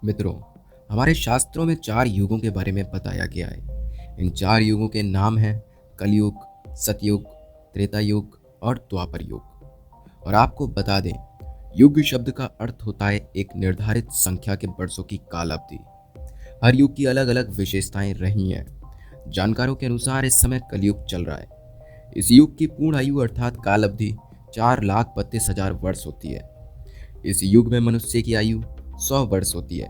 मित्रों, हमारे शास्त्रों में 4 युगों के बारे में बताया गया है। इन 4 युगों के नाम हैं कलयुग, सतयुग, त्रेता युग और द्वापर युग। और आपको बता दें, युग शब्द का अर्थ होता है एक निर्धारित संख्या के वर्षों की काल अवधि। हर युग की अलग अलग विशेषताएं रही हैं। जानकारों के अनुसार इस समय कलयुग चल रहा है। इस युग की पूर्ण आयु अर्थात काल अवधि 4,32,000 वर्ष होती है। इस युग में मनुष्य की आयु 100 वर्ष होती है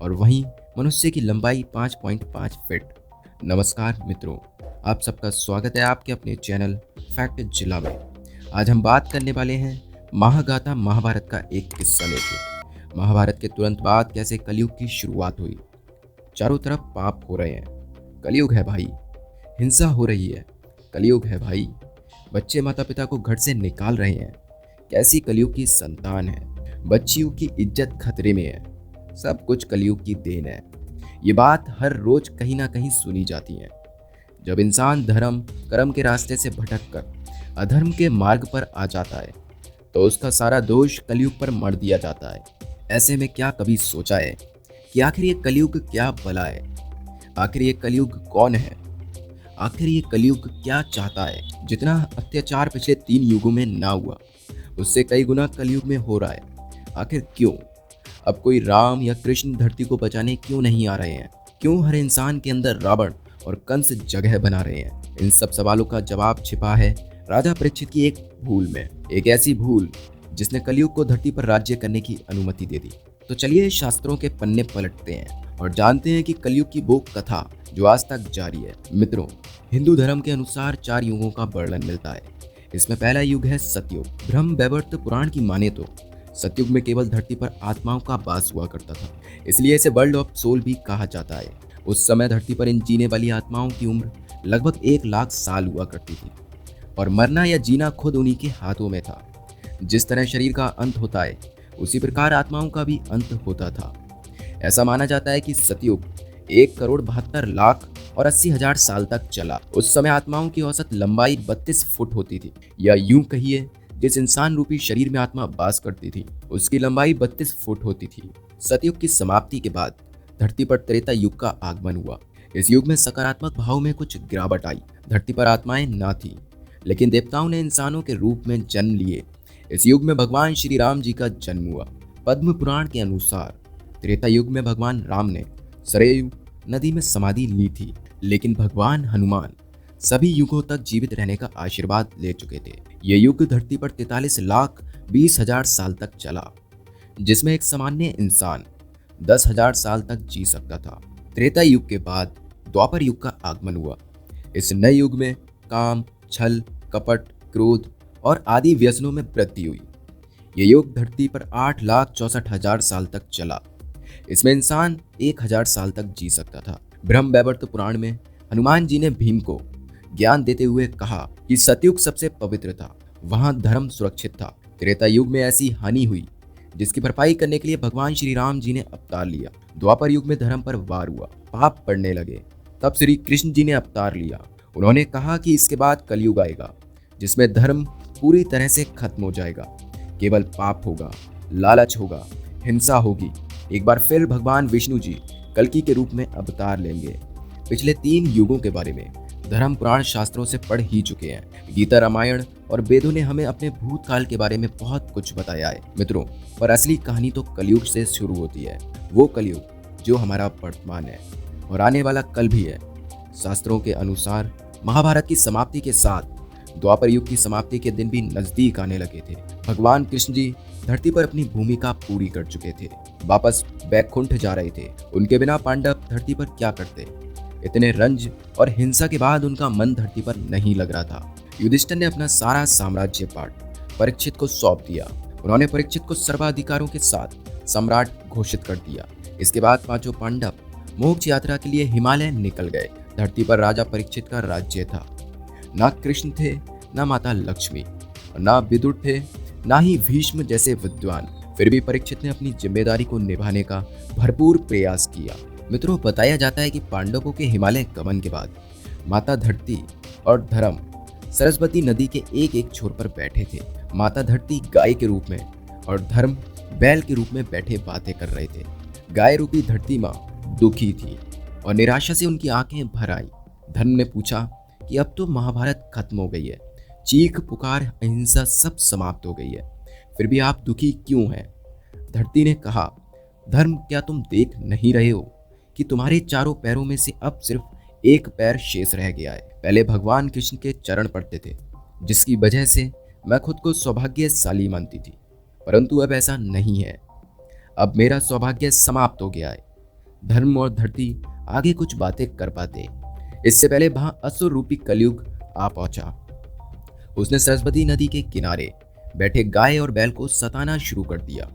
और वहीं मनुष्य की लंबाई 5.5 फीट। नमस्कार मित्रों, आप सबका स्वागत है आपके अपने चैनल फैक्ट जिला में। आज हम बात करने वाले हैं महागाथा महाभारत का एक किस्सा लेके। महाभारत के तुरंत बाद कैसे कलयुग की शुरुआत हुई। चारों तरफ पाप हो रहे हैं, कलयुग है भाई। हिंसा हो रही है, कलयुग है भाई। बच्चे माता पिता को घर से निकाल रहे हैं, कैसी कलयुग की संतान है। बच्चियों की इज्जत खतरे में है, सब कुछ कलयुग की देन है। ये बात हर रोज कहीं ना कहीं सुनी जाती है। जब इंसान धर्म कर्म के रास्ते से भटक कर अधर्म के मार्ग पर आ जाता है तो उसका सारा दोष कलयुग पर मढ़ दिया जाता है। ऐसे में क्या कभी सोचा है कि आखिर ये कलयुग क्या भला है? आखिर ये कलयुग कौन है? आखिर ये कलयुग क्या चाहता है? जितना अत्याचार पिछले 3 युगों में ना हुआ, उससे कई गुना कलयुग में हो रहा है। आखिर क्यों? अब कोई राम या कृष्ण धरती को बचाने क्यों नहीं आ रहे हैं? क्यों हर इंसान के अंदर रावण और कंस जगह बना रहे हैं? इन सब सवालों का जवाब छिपा है राजा परीक्षित की एक भूल में। एक ऐसी भूल जिसने कलयुग को धरती पर राज्य करने की अनुमति दे दी। तो चलिए शास्त्रों के पन्ने पलटते हैं और जानते हैं कि कलयुग की वो कथा जो आज तक जारी है। मित्रों, हिंदू धर्म के अनुसार 4 युगों का वर्णन मिलता है। इसमें पहला युग है सतयुग। ब्रह्म वैवर्त पुराण की माने तो सतयुग में केवल धरती पर आत्माओं का वास हुआ करता था, इसलिए इसे वर्ल्ड ऑफ सोल भी कहा जाता है। उस समय धरती पर इन जीने वाली आत्माओं की उम्र लगभग 1 लाख साल हुआ करती थी और मरना या जीना खुद उन्हीं के हाथों में था। जिस तरह शरीर का अंत होता है, उसी प्रकार आत्माओं का भी अंत होता था। ऐसा माना जाता है कि सतयुग 1,72,80,000 साल तक चला। उस समय आत्माओं की औसत लंबाई 32 फुट होती थी, या यूं कहिए जिस इंसान रूपी शरीर में आत्मा वास करती थी उसकी लंबाई 32 फुट होती थी। सतयुग की समाप्ति के बाद धरती पर त्रेता युग का आगमन हुआ। इस युग में सकारात्मक भाव में कुछ गिरावट आई। धरती पर आत्माएं ना थी, लेकिन देवताओं ने इंसानों के रूप में जन्म लिए। इस युग में भगवान श्री राम जी का जन्म हुआ। पद्म पुराण के अनुसार त्रेता युग में भगवान राम ने सरयू नदी में समाधि ली थी, लेकिन भगवान हनुमान सभी युगों तक जीवित रहने का आशीर्वाद ले चुके थे। ये युग धरती पर 43,20,000 साल तक चला, जिसमें एक सामान्य इंसान 10,000 साल तक जी सकता था। त्रेता युग के बाद द्वापर युग का आगमन हुआ। इस नए युग में काम, छल, कपट, क्रोध और आदि व्यसनों में वृद्धि हुई। ये युग धरती पर 8,64,000 साल तक चला। इसमें इंसान 1,000 साल तक जी सकता था। ब्रह्म वैवर्त पुराण में हनुमान जी ने भीम को ज्ञान देते हुए कहा कि सतयुग सबसे पवित्र था, वहां धर्म सुरक्षित था। त्रेता युग में ऐसी हानि हुई जिसकी भरपाई करने के लिए भगवान श्री राम जी ने अवतार लिया। द्वापर युग में धर्म पर वार हुआ, पाप बढ़ने लगे। तब श्री कृष्ण जी ने अवतार लिया। उन्होंने कहा कि इसके बाद कलयुग आएगा जिसमें धर्म पूरी तरह से खत्म हो जाएगा। केवल पाप होगा, लालच होगा, हिंसा होगी। एक बार फिर भगवान विष्णु जी कल्कि के रूप में अवतार लेंगे। पिछले 3 युगों के बारे में धर्म पुराण शास्त्रों से पढ़ ही चुके हैं। गीता, रामायण और वेदों ने हमें अपने भूतकाल के बारे में बहुत कुछ बताया है मित्रों, पर असली कहानी तो कलयुग से शुरू होती है। वो कलयुग जो हमारा वर्तमान है और आने वाला कल भी है। शास्त्रों के अनुसार महाभारत की समाप्ति के साथ द्वापर युग की समाप्ति के दिन भी नजदीक आने लगे थे। भगवान कृष्ण जी धरती पर अपनी भूमिका पूरी कर चुके थे, वापस बैकुंठ जा रहे थे। उनके बिना पांडव धरती पर क्या करते? इतने रंज और हिंसा के बाद उनका मन धरती पर नहीं लग रहा था। युधिष्ठिर ने अपना सारा साम्राज्य पाठ परीक्षित को सौंप दिया। उन्होंने परीक्षित को सर्वाधिकारों के साथ सम्राट घोषित कर दिया। इसके बाद 5 पांडव मोक्ष यात्रा के लिए हिमालय निकल गए। धरती पर राजा परीक्षित का राज्य था। ना कृष्ण थे, ना माता लक्ष्मी, ना विदुर थे, ना ही भीष्म जैसे विद्वान। फिर भी परीक्षित ने अपनी जिम्मेदारी को निभाने का भरपूर प्रयास किया। मित्रों, बताया जाता है कि पांडवों के हिमालय गमन के बाद माता धरती और धर्म सरस्वती नदी के एक एक छोर पर बैठे थे। माता धरती गाय के रूप में और धर्म बैल के रूप में बैठे बातें कर रहे थे। गाय रूपी धरती माँ दुखी थी और निराशा से उनकी आंखें भर आई। धर्म ने पूछा कि अब तो महाभारत खत्म हो गई है, चीख पुकार अहिंसा सब समाप्त हो गई है, फिर भी आप दुखी क्यों हैं? धरती ने कहा, धर्म क्या तुम देख नहीं रहे हो कि तुम्हारे चारों पैरों में से अब सिर्फ एक पैर शेष रह गया है। पहले भगवान कृष्ण के चरण पड़ते थे, जिसकी वजह से मैं खुद को सौभाग्यशाली मानती थी, परंतु अब ऐसा नहीं है। अब मेरा सौभाग्य समाप्त हो गया है। धर्म और धरती आगे कुछ बातें कर पाते, इससे पहले वहां असुर रूपी कलयुग आ पहुंचा। उसने सरस्वती नदी के किनारे बैठे गाय और बैल को सताना शुरू कर दिया।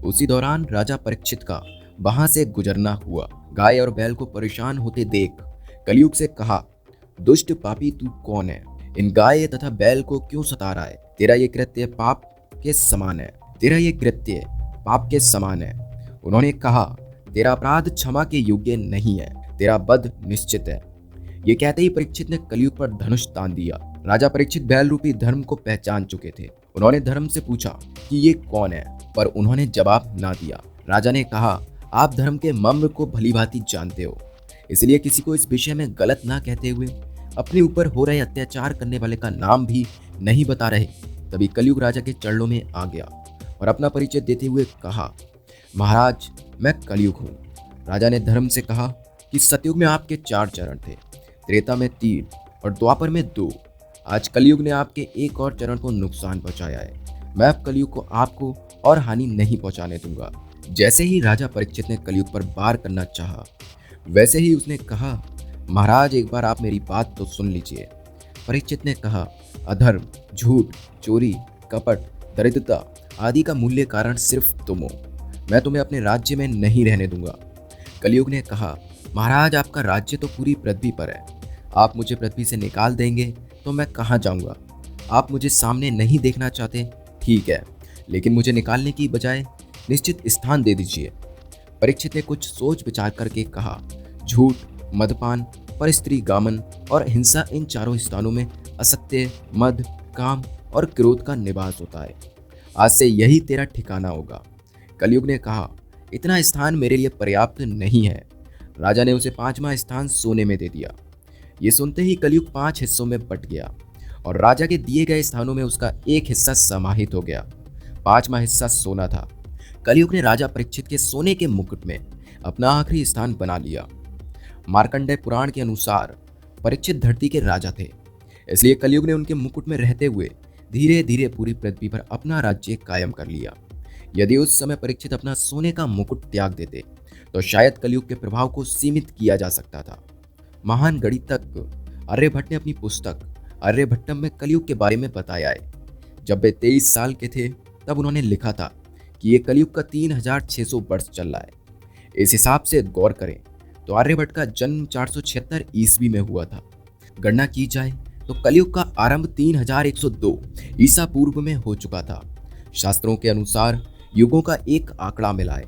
उसी दौरान राजा परीक्षित का वहां से गुजरना हुआ। गाय और बैल को परेशान होते देख कलयुग से कहा, दुष्ट पापी तू कौन है? इन गाय तथा बैल को क्यों सता रहा है? तेरा ये कृत्य पाप के समान है, तेरा ये कृत्य पाप के समान है। उन्होंने कहा, तेरा अपराध क्षमा के योग्य नहीं है, तेरा वध निश्चित है। ये कहते ही परीक्षित ने कलयुग पर धनुष तान दिया। राजा परीक्षित बैल रूपी धर्म को पहचान चुके थे। उन्होंने धर्म से पूछा कि ये कौन है, पर उन्होंने जवाब ना दिया। राजा ने कहा, आप धर्म के मर्म को भलीभांति जानते हो, इसलिए किसी को इस विषय में गलत ना कहते हुए अपने ऊपर हो रहे अत्याचार करने वाले का नाम भी नहीं बता रहे। तभी कलयुग राजा के चरणों में आ गया और अपना परिचय देते हुए कहा, महाराज मैं कलयुग हूँ। राजा ने धर्म से कहा कि सतयुग में आपके 4 चरण थे, त्रेता में 3 और द्वापर में 2। आज कलयुग ने आपके एक और चरण को नुकसान पहुंचाया है। मैं अब कलयुग को आपको और हानि नहीं पहुंचाने दूंगा। जैसे ही राजा परीक्षित ने कलयुग पर वार करना चाहा, वैसे ही उसने कहा, महाराज एक बार आप मेरी बात तो सुन लीजिए। परीक्षित ने कहा, अधर्म, झूठ, चोरी, कपट, दरिद्रता आदि का मूल्य कारण सिर्फ तुम हो। मैं तुम्हें अपने राज्य में नहीं रहने दूंगा। कलयुग ने कहा, महाराज आपका राज्य तो पूरी पृथ्वी पर है, आप मुझे पृथ्वी से निकाल देंगे तो मैं कहाँ जाऊंगा? आप मुझे सामने नहीं देखना चाहते, ठीक है, लेकिन मुझे निकालने की बजाय निश्चित स्थान दे दीजिए। परीक्षित ने कुछ सोच विचार करके कहा, झूठ, मदपान, परस्त्री गामन और हिंसा इन चारों स्थानों में असत्य, मद, काम और क्रोध का निवास होता है। आज से यही तेरा ठिकाना होगा। कलयुग ने कहा, इतना स्थान मेरे लिए पर्याप्त नहीं है। राजा ने उसे 5वां स्थान सोने में दे दिया। ये सुनते ही कलयुग 5 हिस्सों में बट गया और राजा के दिए गए स्थानों में उसका एक हिस्सा समाहित हो गया। 5वां हिस्सा सोना था। कलयुग ने राजा परीक्षित के सोने के मुकुट में अपना आखिरी स्थान बना लिया। मार्कंडेय पुराण के अनुसार परीक्षित धरती के राजा थे, इसलिए कलयुग ने उनके मुकुट में रहते हुए धीरे धीरे पूरी पृथ्वी पर अपना राज्य कायम कर लिया। यदि उस समय परीक्षित अपना सोने का मुकुट त्याग देते तो शायद कलयुग के प्रभाव को सीमित किया जा सकता था। महान गणितज्ञ आर्यभट्ट ने अपनी पुस्तक आर्यभट्टम में कलयुग के बारे में बताया है। जब वे 23 साल के थे तब उन्होंने लिखा था कि ये कलयुग का 3600 वर्ष चल रहा है। इस हिसाब से गौर करें तो आर्यभट्ट का जन्म 476 ईस्वी में हुआ था। गणना की जाए तो कलयुग का आरंभ 3102 ईसा पूर्व में हो चुका था। शास्त्रों के अनुसार युगों का एक आंकड़ा मिला है,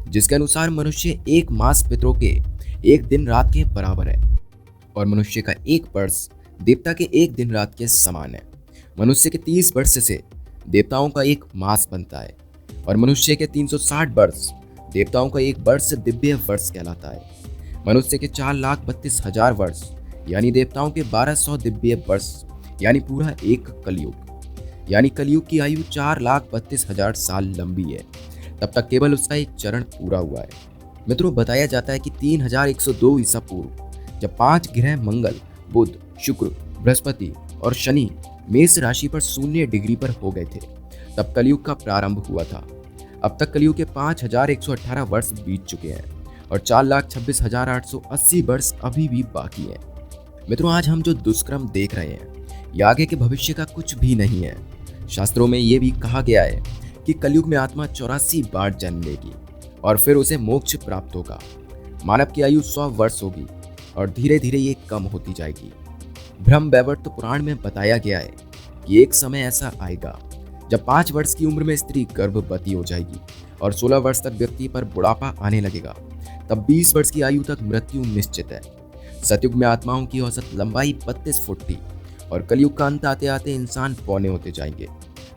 जिसके अनुसार मनुष्य एक मास पितरों के एक दिन रात के बराबर है और मनुष्य का एक वर्ष देवता के एक दिन रात के समान है। मनुष्य के 30 वर्ष से देवताओं का एक मास बनता है और मनुष्य के 360 वर्ष देवताओं का एक वर्ष दिव्य वर्ष कहलाता है। मनुष्य के 4,32,000 वर्ष यानी देवताओं के 1200 दिव्य वर्ष यानी पूरा एक कलयुग। यानी कलयुग की आयु 4,32,000 साल लंबी है। तब तक केवल उसका एक चरण पूरा हुआ है। मित्रों, बताया जाता है कि 3102 ईसा पूर्व जब 5 ग्रह मंगल, बुध, शुक्र, बृहस्पति और शनि मेष राशि पर 0 डिग्री पर हो गए थे, तब कलयुग का प्रारंभ हुआ था। अब तक कलयुग के 5118 वर्ष बीत चुके हैं और 4,26,880 वर्ष अभी भी बाकी है। मित्रों, आज हम जो दुष्कर्म देख रहे हैं ये आगे के भविष्य का कुछ भी नहीं है। शास्त्रों में ये भी कहा गया है कि कलयुग में आत्मा 84 बार जन्म लेगी और फिर उसे मोक्ष प्राप्त होगा। मानव की आयु 100 वर्ष होगी और धीरे धीरे ये कम होती जाएगी। ब्रह्म वैवर्त पुराण में बताया गया है कि एक समय ऐसा आएगा जब 5 वर्ष की उम्र में स्त्री गर्भवती हो जाएगी और 16 वर्ष तक व्यक्ति पर बुढ़ापा आने लगेगा। तब 20 वर्ष की आयु तक मृत्यु निश्चित है। सतयुग में आत्माओं की औसत लंबाई 32 फुट थी और कलयुग का अंत आते आते इंसान पौने होते जाएंगे।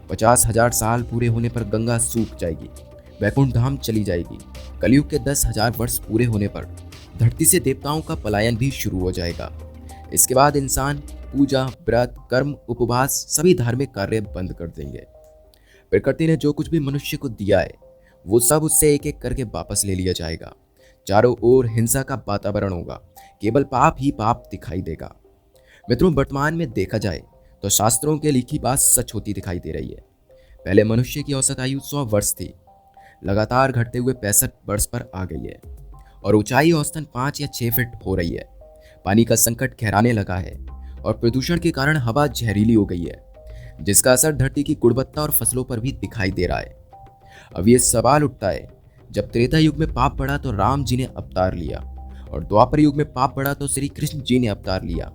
50,000 साल पूरे होने पर गंगा सूख जाएगी, वैकुंठ धाम चली जाएगी कलयुग के 10,000 वर्ष पूरे होने पर धरती से देवताओं का पलायन भी शुरू हो जाएगा। इसके बाद इंसान पूजा, व्रत, कर्म, उपवास सभी धार्मिक कार्य बंद कर देंगे। प्रकृति ने जो कुछ भी मनुष्य को दिया है वो सब उससे एक एक करके वापस ले लिया जाएगा। चारों ओर हिंसा का वातावरण होगा, केवल पाप ही पाप दिखाई देगा। मित्रों, वर्तमान में देखा जाए तो शास्त्रों के लिखी बात सच होती दिखाई दे रही है। पहले मनुष्य की औसत आयु 100 वर्ष थी, लगातार घटते हुए 65 वर्ष पर आ गई है और ऊंचाई औसतन 5 या 6 फीट हो रही है। पानी का संकट गहराने लगा है और प्रदूषण के कारण हवा जहरीली हो गई है, जिसका असर धरती की गुणवत्ता और फसलों पर भी दिखाई दे रहा है। अब ये सवाल उठता है, जब त्रेता युग में पाप बढ़ा तो राम जी ने अवतार लिया और द्वापर युग में पाप बढ़ा तो श्री कृष्ण जी ने अवतार लिया।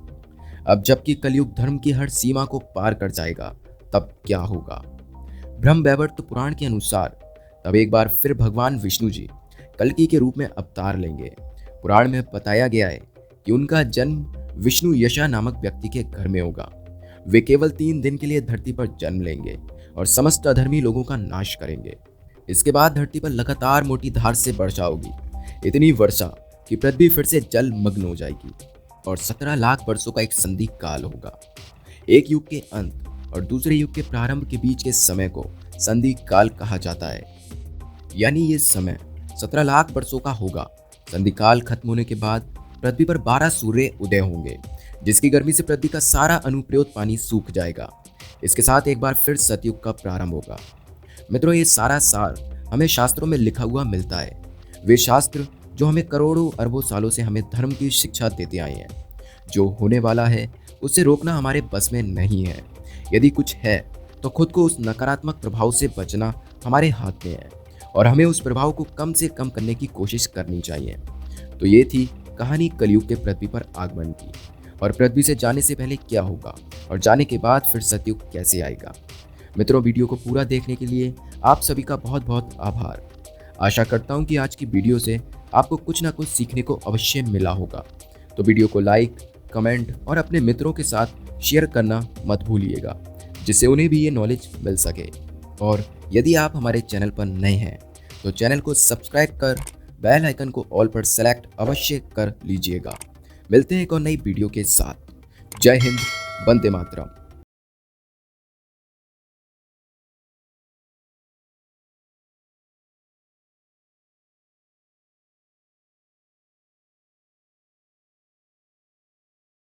अब जबकि कलयुग धर्म की हर सीमा को पार कर जाएगा, तब क्या होगा? ब्रह्म वैवर्त पुराण के अनुसार तब एक बार फिर भगवान विष्णु जी कल्कि के रूप में अवतार लेंगे। पुराण में बताया गया है कि उनका जन्म विष्णु यशा नामक व्यक्ति के घर में होगा। वे केवल 3 दिन के लिए धरती पर जन्म लेंगे और समस्त अधर्मी लोगों का नाश करेंगे। इसके बाद धरती पर लगातार मोटी धार से वर्षा होगी, इतनी वर्षा कि पृथ्वी फिर से जल मग्न हो जाएगी और 17 लाख वर्षों का एक संधि काल होगा। एक युग के अंत और दूसरे युग के प्रारंभ के बीच के समय को संधि काल कहा जाता है। यानी ये समय 17 लाख वर्षों का होगा। संधि काल खत्म होने के बाद पृथ्वी पर 12 सूर्य उदय होंगे, जिसकी गर्मी से पृथ्वी का सारा अनुप्रयोत पानी सूख जाएगा। इसके साथ एक बार फिर सतयुग का प्रारंभ होगा। मित्रों, ये सारा सार हमें शास्त्रों में लिखा हुआ मिलता है। वे शास्त्र जो हमें करोड़ों अरबों सालों से हमें धर्म की शिक्षा देते आए हैं। जो होने वाला है उसे रोकना हमारे बस में नहीं है। यदि कुछ है तो खुद को उस नकारात्मक प्रभाव से बचना हमारे हाथ में है और हमें उस प्रभाव को कम से कम करने की कोशिश करनी चाहिए। तो ये थी कहानी कलयुग के पृथ्वी पर आगमन की, और पृथ्वी से जाने से पहले क्या होगा और जाने के बाद फिर सतयुग कैसे आएगा। मित्रों, वीडियो को पूरा देखने के लिए आप सभी का बहुत बहुत आभार। आशा करता हूँ कि आज की वीडियो से आपको कुछ ना कुछ सीखने को अवश्य मिला होगा। तो वीडियो को लाइक, कमेंट और अपने मित्रों के साथ शेयर करना मत भूलिएगा, जिससे उन्हें भी ये नॉलेज मिल सके। और यदि आप हमारे चैनल पर नए हैं तो चैनल को सब्सक्राइब कर बेल आइकन को ऑल पर सेलेक्ट अवश्य कर लीजिएगा। मिलते हैं एक और नई वीडियो के साथ। जय हिंद, वंदे मातरम।